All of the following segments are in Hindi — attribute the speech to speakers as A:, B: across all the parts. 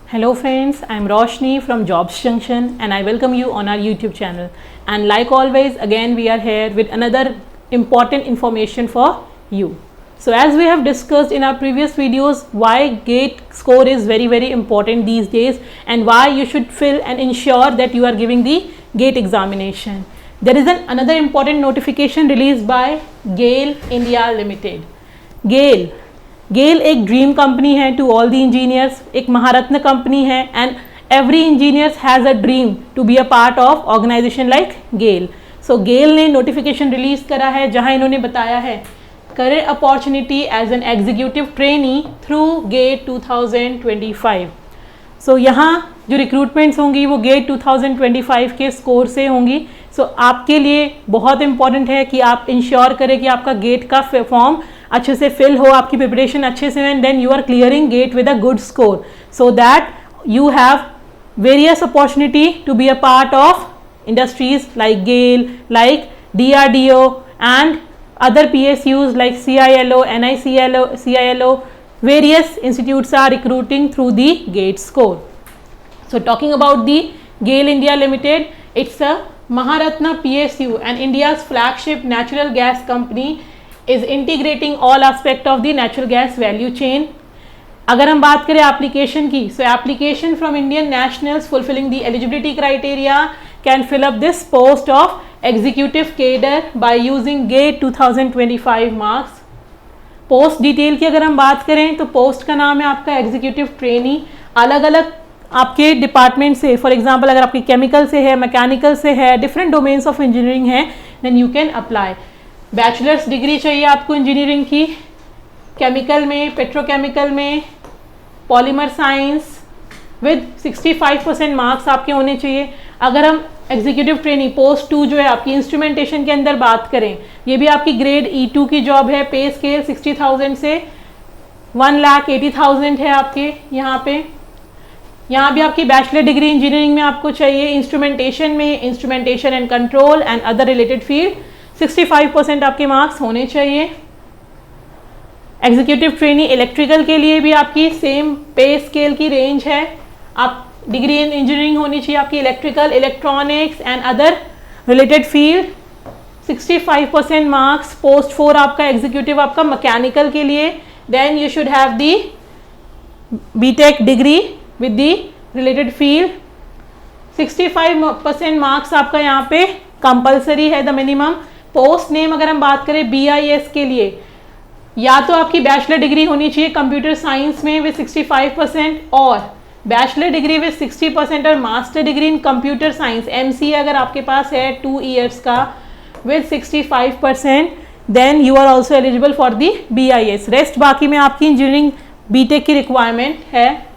A: Hello friends, I am Roshni from Jobs Junction and I welcome you on our YouTube channel. And like always, again we are here with another important information for you. So as we have discussed in our previous videos, why GATE score is very important these days and why you should fill and ensure that you are giving the GATE examination. There is another important notification released by GAIL India Limited. GAIL एक ड्रीम कंपनी है टू ऑल द इंजीनियर्स, एक महारत्न कंपनी है and every engineers has a dream to be a part of organization like GAIL. So GAIL ने नोटिफिकेशन रिलीज करा है जहां इन्होंने बताया है career opportunity as an executive trainee through GATE 2025. So यहाँ जो रिक्रूटमेंट्स होंगी वो GATE 2025 के स्कोर से होंगी. सो आपके लिए बहुत इंपॉर्टेंट है कि आप इंश्योर करें कि आपका GATE का फॉर्म अच्छे से फिल हो, आपकी प्रिपरेशन अच्छे से हो and then you are clearing GATE with a good score so that you have various opportunity to be a part of industries like GAIL, like DRDO and other PSUs like CILO, CILO. Various institutes are recruiting through the GATE score. So talking about the GAIL India Limited, it's a Maharatna PSU and India's flagship natural gas company is integrating all aspect of the natural gas value chain. अगर हम बात करें एप्लीकेशन की, so application from Indian nationals fulfilling the eligibility criteria can fill up this post of executive cadre by using GATE 2025 marks. Post detail की अगर हम बात करें तो पोस्ट का नाम है आपका एग्जीक्यूटिव ट्रेनी. अलग अलग आपके डिपार्टमेंट से, फॉर एग्जांपल अगर आपकी केमिकल से है, मैकेनिकल से है, डिफरेंट डोमेन्स ऑफ इंजीनियरिंग है, then you can apply. Bachelors degree चाहिए आपको इंजीनियरिंग की, केमिकल में, पेट्रोकेमिकल में, पॉलीमर साइंस विद 65% मार्क्स आपके होने चाहिए. अगर हम एग्जीक्यूटिव ट्रेनिंग पोस्ट 2 जो है आपकी इंस्ट्रूमेंटेशन के अंदर बात करें, ये भी आपकी ग्रेड E2 की जॉब है. पे स्केल 60,000 से 1,80,000 है आपके यहाँ पे. यहाँ भी आपकी बैचलर डिग्री इंजीनियरिंग में आपको चाहिए. इंस्ट्रूमेंटेशन में instrumentation and control and other related field 65% आपके मार्क्स होने चाहिए. एग्जीक्यूटिव ट्रेनिंग इलेक्ट्रिकल के लिए भी आपकी सेम पे स्केल की रेंज है. आप डिग्री इन इंजीनियरिंग होनी चाहिए आपकी electrical, electronics and other related field. 65% marks. Post 4 आपका एग्जीक्यूटिव आपका मैकेनिकल के लिए. Then you should have the BTech degree with the related field. 65% marks आपका यहाँ पे कंपल्सरी है, द मिनिमम. पोस्ट नेम अगर हम बात करें BIS के लिए, या तो आपकी बैचलर डिग्री होनी चाहिए कंप्यूटर साइंस में विद 65% और बैचलर डिग्री विद 60% और master degree in computer science MCA अगर आपके पास है 2 years का with 65%, then you are also eligible for the BIS. Rest बाकी में आपकी इंजीनियरिंग बीटेक की रिक्वायरमेंट है.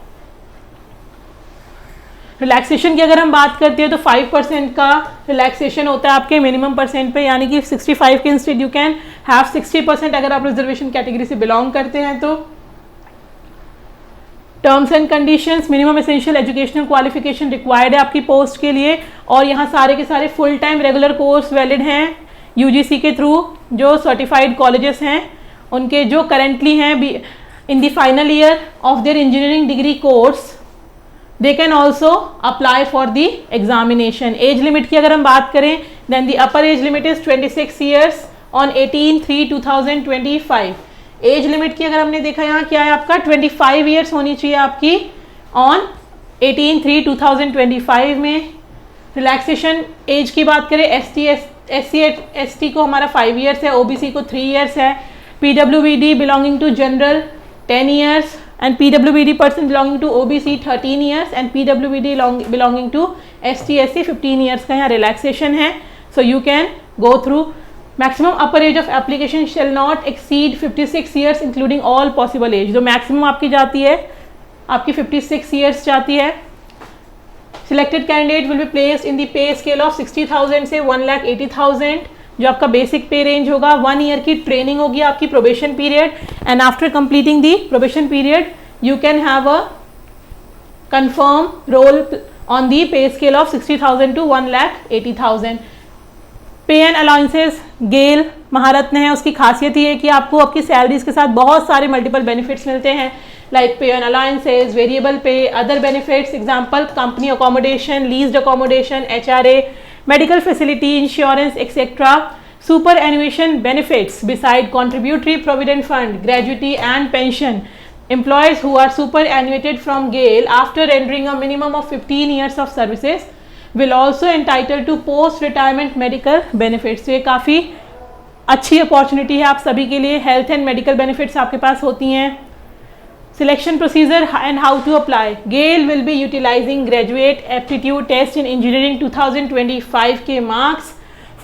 A: रिलैक्सेशन की अगर हम बात करते हैं तो 5% का रिलैक्सेशन होता है आपके मिनिमम परसेंट पे, यानी कि 65 के इंस्टेड यू कैन हैव 60% अगर आप रिजर्वेशन कैटेगरी से बिलोंग करते हैं तो. Terms and conditions, minimum essential educational qualification required है आपकी पोस्ट के लिए. और यहाँ सारे के सारे full time regular course valid हैं UGC के थ्रू. जो सर्टिफाइड कॉलेजेस हैं उनके जो करेंटली हैं in the final year of their engineering degree course, they can also apply for the examination. Age limit की अगर हम बात करें, then the upper age limit is 26 years on 18/3/2025. Age limit की अगर हमने देखा यहाँ क्या है आपका 25 years होनी चाहिए आपकी on 18/3/2025 में. रिलैक्सेशन एज की बात करें, SC/ST को हमारा 5 years है, OBC को 3 years है, PWBD belonging to general 10 years and PWBD person belonging to OBC 13 years and PWBD belonging to ST/SC 15 years का यहाँ रिलैक्सेशन है. So you can go through. Maximum upper age of application shall not exceed 56 years including all possible age. जो maximum आपकी जाती है आपकी 56 years जाती है. Selected candidate will be placed in the pay scale of 60,000 से 1,80,000. जो आपका बेसिक पे रेंज होगा. 1 year की ट्रेनिंग होगी आपकी probation period and after completing the probation period you can have a confirm roll on the पे स्केल ऑफ 60,000 to 1,80,000. पे एंड अलाउंसेस GAIL महारत्न है, उसकी खासियत ये है कि आपको आपकी सैलरीज के साथ बहुत सारे मल्टीपल बेनिफिट्स मिलते हैं. like pay on allowances, variable pay, other benefits, example company accommodation, leased accommodation, HRA, medical facility, insurance, etc. Superannuation benefits beside contributory provident fund, gratuity and pension. Employees who are superannuated from GAIL after rendering a minimum of 15 years of services will also entitled to post retirement medical benefits. तो ये काफ़ी अच्छी अपॉर्चुनिटी है आप सभी के लिए. हेल्थ एंड मेडिकल बेनिफिट्स आपके पास होती हैं. Selection procedure and how to apply. GAIL will be utilizing graduate aptitude test in engineering 2025 के marks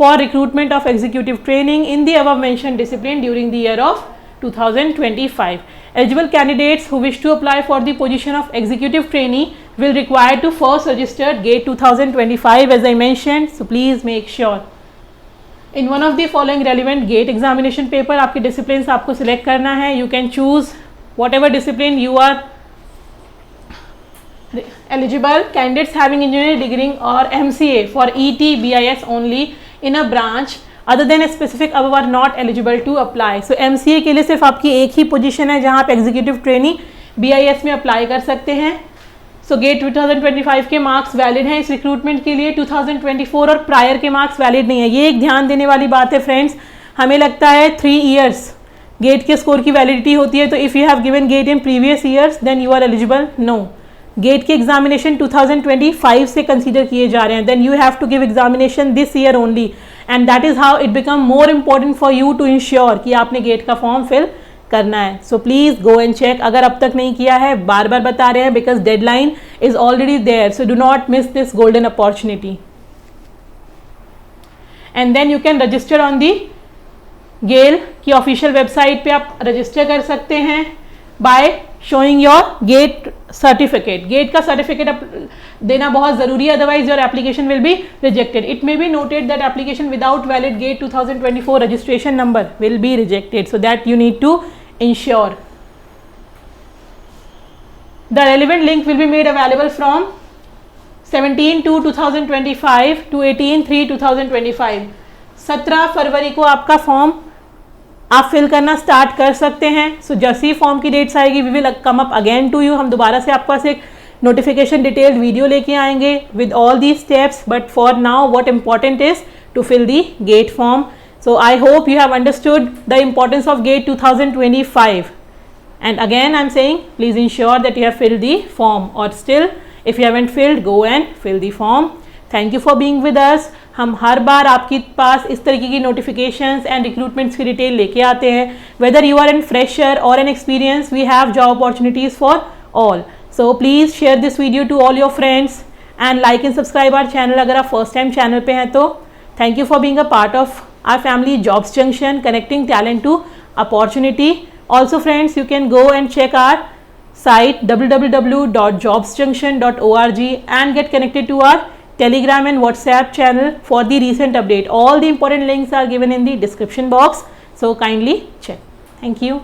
A: for recruitment of executive training in the above mentioned discipline during the year of 2025. Eligible candidates who wish to apply for the position of executive trainee will require to first register GATE 2025 as I mentioned. So please make sure. In one of the following relevant GATE examination paper आपके disciplines आपको select करना है. You can choose whatever discipline you are eligible. Candidates having engineering degree or MCA for ET BIS only in a branch other than a specific above are not eligible to apply. So MCA के लिए सिर्फ आपकी एक ही पोजीशन है जहाँ आप एग्जीक्यूटिव ट्रेनी BIS में अप्लाई कर सकते हैं. सो गेट 2025 के मार्क्स वैलिड हैं इस रिक्रूटमेंट के लिए. 2024 और प्रायर के मार्क्स वैलिड नहीं है. ये एक ध्यान देने वाली बात है फ्रेंड्स. हमें लगता है 3 ईयर्स गेट के स्कोर की वैलिडिटी होती है. तो if you have given GATE in previous years then you are eligible. No, GATE के एग्जामिनेशन 2025 से कंसीडर किए जा रहे हैं. Then you have to give examination this year only and that is how it become more important for you to ensure कि आपने गेट का फॉर्म फिल करना है. So please go and check. अगर अब तक नहीं किया है, बार बार बता रहे हैं because deadline is already there. So do not miss this golden opportunity. And then you can register on the गेल की ऑफिशियल वेबसाइट पे आप रजिस्टर कर सकते हैं by showing your GATE certificate. GATE का सर्टिफिकेट देना बहुत ज़रूरी है, otherwise your application will be rejected. It may be noted that application without valid GATE 2024 registration number will be rejected. So that you need to ensure. The relevant link will be made available from 17/2/2025 to 18/3/2025. 17 फरवरी को आपका फॉर्म आप फिल करना स्टार्ट कर सकते हैं. सो जैसे ही फॉर्म की डेट्स आएगी we will come up again to you. हम दोबारा से आपके पास एक नोटिफिकेशन डिटेल्ड वीडियो लेके आएंगे with all the steps. But for now what important is to fill the GATE form. So I hope you have understood the importance of GATE 2025. And again I am saying please ensure that you have filled the form, or still if you haven't filled, go and fill the form. Thank you for being with us. हम हर बार आपके पास इस तरीके की notifications and recruitments की डिटेल लेके आते हैं. Whether you are in fresher or an experience, we have job opportunities for all. So please share this video to all your friends and like and subscribe our channel अगर आप first time channel पे हैं तो. Thank you for being a part of our family Jobs Junction, connecting talent to opportunity. Also friends, you can go and check our site www.jobsjunction.org and get connected to our Telegram and WhatsApp channel for the recent update. All the important links are given in the description box, so kindly check. Thank you.